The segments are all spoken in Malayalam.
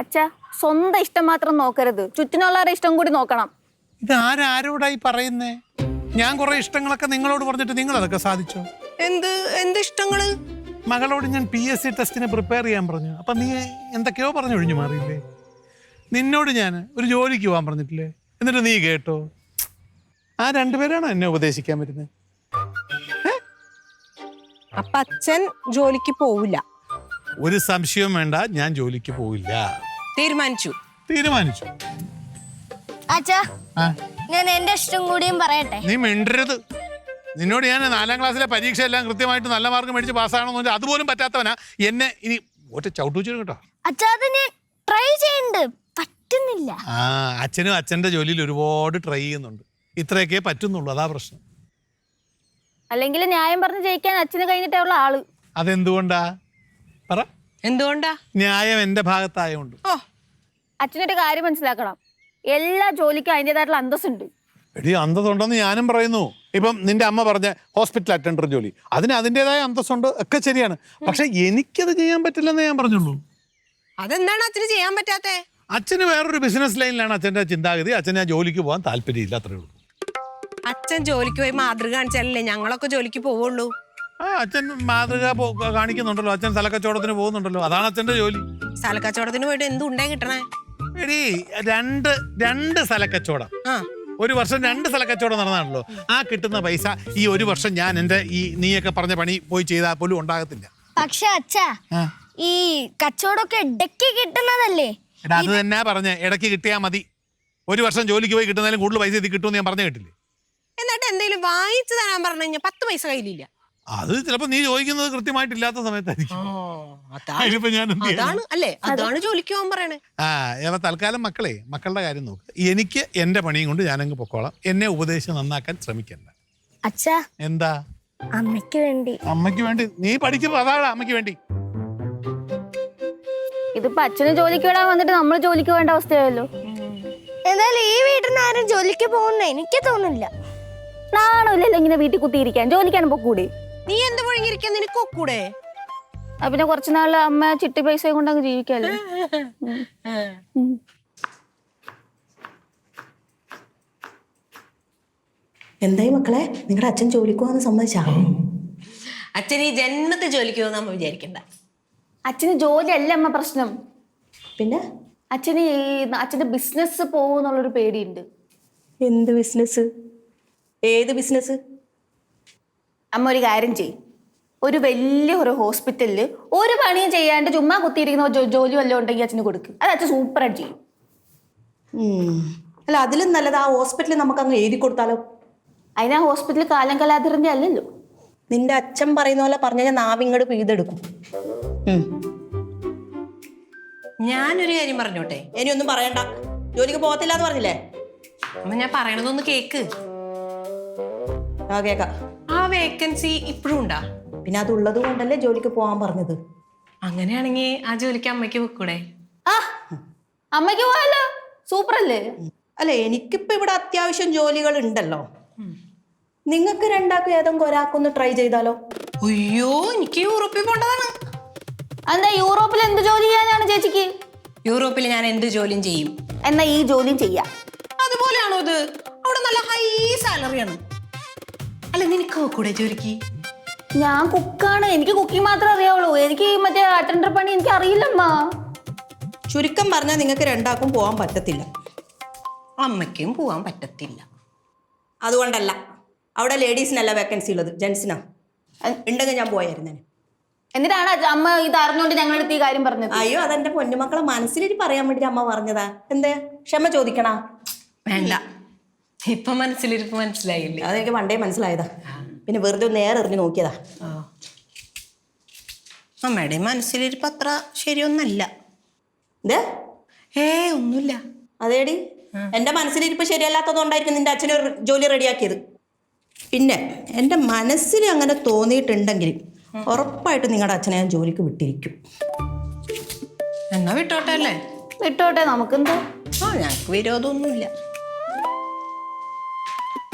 അച്ഛാ സ്വന്തം ഇഷ്ടം മാത്രം നോക്കരുത്, ചുറ്റിനുള്ളവരുടെ ഇഷ്ടം കൂടി നോക്കണം. ഇത് ആരോടായി പറയുന്നേ? ഞാൻ കുറെ ഇഷ്ടങ്ങളൊക്കെ നിങ്ങളോട് പറഞ്ഞിട്ട് നിങ്ങൾ അതൊക്കെ സാധിച്ചോ? എന്ത് ഇഷ്ടങ്ങള്? മകളോട് ഞാൻ PSC ടെസ്റ്റിന് പ്രിപ്പയർ ചെയ്യാൻ പറഞ്ഞു. അപ്പൊ നീ എന്തൊക്കെയോ പറഞ്ഞു ഒഴിഞ്ഞു മാറിയില്ലേ? നിന്നോട് ഞാൻ ഒരു ജോലിക്ക് പോകാൻ പറഞ്ഞിട്ടില്ലേ? എന്നിട്ട് നീ കേട്ടോ? ആ രണ്ടുപേരാണോ എന്നെ ഉപദേശിക്കാൻ പറ്റുന്നത്? അപ്പൊ അച്ഛൻ ജോലിക്ക് പോവില്ല? ഒരു സംശയവും വേണ്ട, ഞാൻ ജോലിക്ക് പോവില്ല. തീരുമാനിച്ചു. അച്ഛാ ഞാൻ എന്റെ ഇഷ്ടം കൂടിയും പറയട്ടെ. നീ മിണ്ടരുത്. നിന്നോട് ഞാൻ 4ാം ക്ലാസ്സിലെ പരീക്ഷ എല്ലാം കൃത്യമായിട്ട് നല്ല മാർക്ക് മേടിച്ച് പാസ്സാകണമെന്ന് അതുപോലും പറ്റാത്തവനാ എന്നെ ഇനി ഒറ്റ ചവിട്ടുവെച്ചു കേട്ടോ. അച്ഛാ അത് ഞാൻ ട്രൈ ചെയ്യുന്നുണ്ട്, പറ്റുന്നില്ല. അച്ഛനും അച്ഛന്റെ ജോലിയിൽ ഒരുപാട് ട്രൈ ചെയ്യുന്നുണ്ട്, ഇത്രയൊക്കെ പറ്റുന്നുള്ളൂ, അതാ പ്രശ്നം. അല്ലെങ്കിൽ ന്യായം പറഞ്ഞ് ജയിക്കാൻ അച്ഛന് കഴിഞ്ഞിട്ടുള്ള ആള്. അതെന്തുകൊണ്ടാ പറ? എന്തുകൊണ്ടാ? ന്യായം എന്റെ ഭാഗത്തായോണ്ട്. അച്ഛനൊരു കാര്യം മനസ്സിലാക്കണം, എല്ലാ ജോലിക്കും അതിൻ്റെതായിട്ടുള്ള അന്തസ്സുണ്ട്. എടി അന്തസ്സുണ്ടെന്ന് ഞാനും പറയുന്നു. ഇപ്പം നിന്റെ അമ്മ പറഞ്ഞ ഹോസ്പിറ്റൽ അറ്റൻഡർ ജോലി, അതിന് അതിൻ്റെതായ അന്തസ്സുണ്ട്, ഒക്കെ ശരിയാണ്. പക്ഷെ എനിക്കത് ചെയ്യാൻ പറ്റില്ലെന്ന് ഞാൻ പറഞ്ഞുള്ളൂ. അതെന്താണ് അച്ഛന് ചെയ്യാൻ പറ്റാത്തേ? അച്ഛന് വേറൊരു ബിസിനസ് ലൈനിലാണ് അച്ഛൻ്റെ ചിന്താഗതി. അച്ഛന് ആ ജോലിക്ക് പോകാൻ താല്പര്യമില്ല, അത്രേ ഉള്ളൂ. അച്ഛൻ ജോലിക്ക് പോയി മാതൃക കാണിച്ചാലല്ലേ ഞങ്ങളൊക്കെ ജോലിക്ക് പോവുള്ളൂ. അച്ഛൻ മാതൃക കാണിക്കുന്നുണ്ടല്ലോ, അച്ഛൻ സ്ഥലക്കച്ചവടത്തിന് പോകുന്നുണ്ടല്ലോ, അതാണ് അച്ഛൻ്റെ ജോലി. സ്ഥലക്കച്ചവടത്തിന് പോയിട്ട് എന്തുണ്ടായി കിട്ടണേ? എടീ രണ്ട് സ്ഥലക്കച്ചവടം, ഒരു വർഷം 2 സ്ഥലക്കച്ചവടം നടന്നാണല്ലോ. ആ കിട്ടുന്ന പൈസ ഈ ഒരു വർഷം ഞാൻ എൻ്റെ ഈ നീയൊക്കെ പറഞ്ഞ പണി പോയി ചെയ്താൽ പോലും ഉണ്ടാകത്തില്ല. പക്ഷെ അച്ഛാ ഈ കച്ചവടമൊക്കെ ഇടയ്ക്ക് കിട്ടുന്നതല്ലേ? എടാ അത് തന്നെ പറഞ്ഞ, ഇടയ്ക്ക് കിട്ടിയാൽ മതി. ഒരു വർഷം ജോലിക്ക് പോയി കിട്ടുന്നതിലും കൂടുതൽ പൈസ ഇത് കിട്ടുമെന്ന് ഞാൻ പറഞ്ഞു കേട്ടില്ലേ? എന്നിട്ട് എന്തെങ്കിലും വാങ്ങിച്ചു തരാൻ പറഞ്ഞു കഴിഞ്ഞാൽ 10 പൈസ കയ്യിലില്ല. അത് ചിലപ്പോ നീ ചോദിക്കുന്നത് കൃത്യമായിട്ടില്ലാത്ത സമയത്തായിരിക്കും. അതാണ് ജോലിക്ക് പോകാൻ പറയണേ. തൽക്കാലം മക്കളുടെ കാര്യം നോക്ക്. എനിക്ക് എന്റെ പണിയും കൊണ്ട് ഞാനങ്ങ് പൊക്കോളാം. എന്നെ ഉപദേശം നന്നാക്കാൻ ശ്രമിക്കണ്ട. അച്ഛാ എന്താ? അമ്മയ്ക്ക് വേണ്ടി നീ പഠിക്കുന്നത് അതാണ് അമ്മയ്ക്ക് വേണ്ടി. ഇതിപ്പോ അച്ഛന് ജോലിക്ക് വിടാൻ വന്നിട്ട് നമ്മൾ ജോലിക്ക് വേണ്ട അവസ്ഥയായല്ലോ. എന്നാലും ഈ വീട്ടിൽ നിന്ന് ആരും ജോലിക്ക് പോകുന്ന എനിക്ക് തോന്നുന്നില്ല. നാണമില്ലല്ലോ ഇങ്ങനെ വീട്ടിൽ കുത്തിയിരിക്കാൻ, ജോലിക്കാണ് പൊക്കൂടെ? നീ എന്ത് മുഴുങ്ങിയിരിക്കാൻ? നിനക്ക് ഒക്കൂടെ? പിന്നെ കുറച്ചു നാള് അമ്മ ചിട്ടി പൈസയും കൊണ്ട് അങ്ങ് ജീവിക്കാല്ലോ. എന്തായി മക്കളെ, നിങ്ങളുടെ അച്ഛൻ ജോലിക്ക് പോകാൻ സമ്മതിച്ചാ? അച്ഛൻ ഈ ജന്മത്തെ ജോലിക്ക് പോകുന്ന അമ്മ വിചാരിക്കണ്ട. അച്ഛന് ജോലിയല്ല അമ്മ പ്രശ്നം. പിന്നെ അച്ഛന്റെ ബിസിനസ് പോകുന്നുള്ളൊരു പേടിയുണ്ട്. എന്ത് ബിസിനസ്? ഏത് ബിസിനസ്? അമ്മ ഒരു കാര്യം ചെയ്യും, ഒരു വലിയ ഹോസ്പിറ്റലില് ഒരു പണിയും ചെയ്യാണ്ട് ചുമ്മാ കുത്തിയിരിക്കുന്ന ജോലി വല്ലതും ഉണ്ടെങ്കിൽ അച്ഛന് കൊടുക്കും. അത് അച്ഛൻ സൂപ്പറായിട്ട് ചെയ്യും. അല്ല അതിലും നല്ലത് ആ ഹോസ്പിറ്റലിൽ നമുക്ക് അങ്ങ് എഴുതി കൊടുത്താലോ? അതിനാ ഹോസ്പിറ്റലിൽ കാലം കലാതിറിന്റെ അല്ലല്ലോ. നിന്റെ അച്ഛൻ പറയുന്ന പോലെ പറഞ്ഞ നാവിങ്ങോട് പിഴുതെടുക്കും. ഞാനൊരു കാര്യം പറഞ്ഞോട്ടെ? ഇനിയൊന്നും പറയണ്ട, ജോലിക്ക് പോകത്തില്ല എന്ന് പറഞ്ഞില്ലേ? അമ്മ ഞാൻ പറയണതൊന്ന് കേക്ക്. കേക്കാം. ആ വേക്കൻസി ഇപ്പോഴും ഉണ്ടാ? പിന്നെ അതുള്ളത് കൊണ്ടല്ലേ ജോലിക്ക് പോകാൻ പറഞ്ഞത്. അങ്ങനെയാണെങ്കിൽ ആ ജോലിക്ക് അമ്മയ്ക്ക് വെക്കൂടെ? അമ്മയ്ക്ക് പോകാലോ, സൂപ്പർ അല്ലേ? അല്ല എനിക്കിപ്പോ ഇവിടെ അത്യാവശ്യം ജോലികൾ ഉണ്ടല്ലോ. നിങ്ങൾക്ക് രണ്ടാക്കും ഏതെങ്കിലും ഒരാൾക്കൊന്ന് ട്രൈ ചെയ്താലോ? അയ്യോ എനിക്ക് യൂറോപ്പിൽ പോണ്ടതാണ്. എന്താ യൂറോപ്പിൽ എന്ത് ജോലി ചെയ്യാനാണ് ചേച്ചിക്ക്? യൂറോപ്പിൽ ഞാൻ എന്ത് ജോലിയും ചെയ്യും. എന്നാ ഈ ജോലിയും ചെയ്യാം. അതുപോലെയാണോ ഇത്? അവിടെ നല്ല ഹൈ സാലറിയാണ്. അല്ല നിനക്ക് കൂടെ ജോലിക്ക്? ഞാൻ കുക്കാണ്, എനിക്ക് കുക്കിംഗ് മാത്രമേ അറിയാവുള്ളൂ. എനിക്ക് മറ്റേ അറ്റൻഡർ പണി എനിക്ക് അറിയില്ലമ്മ. ചുരുക്കം പറഞ്ഞാൽ നിങ്ങൾക്ക് രണ്ടാക്കും പോകാൻ പറ്റത്തില്ല. അമ്മയ്ക്കും പോകാൻ പറ്റത്തില്ല. അതുകൊണ്ടല്ല, അവിടെ ലേഡീസിനല്ല വേക്കൻസി ഉള്ളത്, ജെന്റ്സിനാ. ഉണ്ടെങ്കിൽ ഞാൻ പോയായിരുന്നേ. എന്നിട്ടാണ് അമ്മ ഇത് അറിഞ്ഞുകൊണ്ട് ഞങ്ങളെടുത്ത് ഈ കാര്യം പറഞ്ഞത്? അയ്യോ അതെന്റെ പൊന്നുമക്കളെ മനസ്സിലിരി പറയാൻ വേണ്ടി അമ്മ പറഞ്ഞതാ. എന്തേ ക്ഷമ ചോദിക്കണ? വേണ്ട, ഇപ്പൊ മനസ്സിലിരിപ്പ് മനസ്സിലായില്ലേ? അതെനിക്ക് പണ്ടേ മനസ്സിലായതാ, പിന്നെ വെറുതെ നേരെ എറിഞ്ഞു നോക്കിയതാ. അമ്മയുടെ മനസ്സിലിരിപ്പ് അത്ര ശരിയൊന്നല്ല. ഇതേ ഒന്നുമില്ല. അതേടി, എന്റെ മനസ്സിലിരിപ്പ് ശരിയല്ലാത്തതുകൊണ്ടായിരിക്കും നിന്റെ അച്ഛന് ജോലി റെഡിയാക്കിയത്. പിന്നെ എന്റെ മനസ്സിൽ അങ്ങനെ തോന്നിയിട്ടുണ്ടെങ്കിൽ ഉറപ്പായിട്ട് നിങ്ങളുടെ അച്ഛനെ ഞാൻ ജോലിക്ക് വിട്ടിരിക്കും. എന്നാ വിട്ടോട്ടെ അല്ലേ? വിട്ടോട്ടെ, നമുക്കെന്തോ. ഞങ്ങക്ക് വിരോധമൊന്നുമില്ല.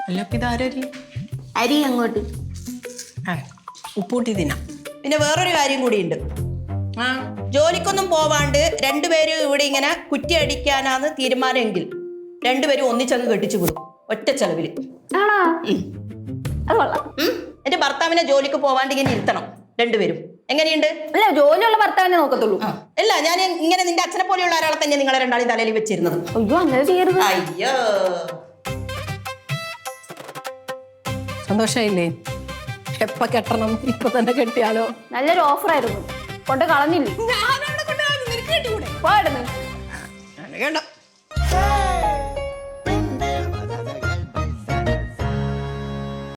അല്ല ഇതാരരി? അരി അങ്ങോട്ട് ഉപ്പൂട്ടി തിന്നാം. പിന്നെ വേറൊരു കാര്യം കൂടിയുണ്ട്. ജോലിക്കൊന്നും പോവാണ്ട് രണ്ടുപേരും ഇവിടെ ഇങ്ങനെ കുറ്റിയടിക്കാനാണ് തീരുമാനമെങ്കിൽ രണ്ടുപേരും ഒന്നിച്ചങ്ങ് കെട്ടിച്ചു കൊടുക്കും ഒറ്റ ചെലവില്. ആണോ? അത് കൊള്ളാം. എന്റെ ഭർത്താവിനെ ജോലിക്ക് പോവാണ്ട് ഇങ്ങനെ ഇരുത്തണം രണ്ടുപേരും. എങ്ങനെയുണ്ട്? അല്ല, ജോലിയുള്ള ഭർത്താവിനെ നോക്കത്തുള്ളൂ. അല്ല, ഞാൻ ഇങ്ങനെ നിന്റെ അച്ഛനെ പോലെയുള്ള ഒരാളെ തന്നെ നിങ്ങളെ രണ്ടാളും തലയിൽ വെച്ചിരുന്നത്. അയ്യോ, അങ്ങനെ ചെയ്യരുത്. അയ്യോ, സന്തോഷായില്ലേ? എപ്പ കെട്ടണം? ഇപ്പൊ തന്നെ കെട്ടിയാലോ? നല്ലൊരു ഓഫർ ആയിരുന്നു, കൊണ്ട് കളഞ്ഞില്ലേ? ഞാൻ അവിടെ കൊണ്ടുപോയി നിനക്ക് കെട്ടിക്കൂടെ? പോയിടുന്നു. വേണ്ട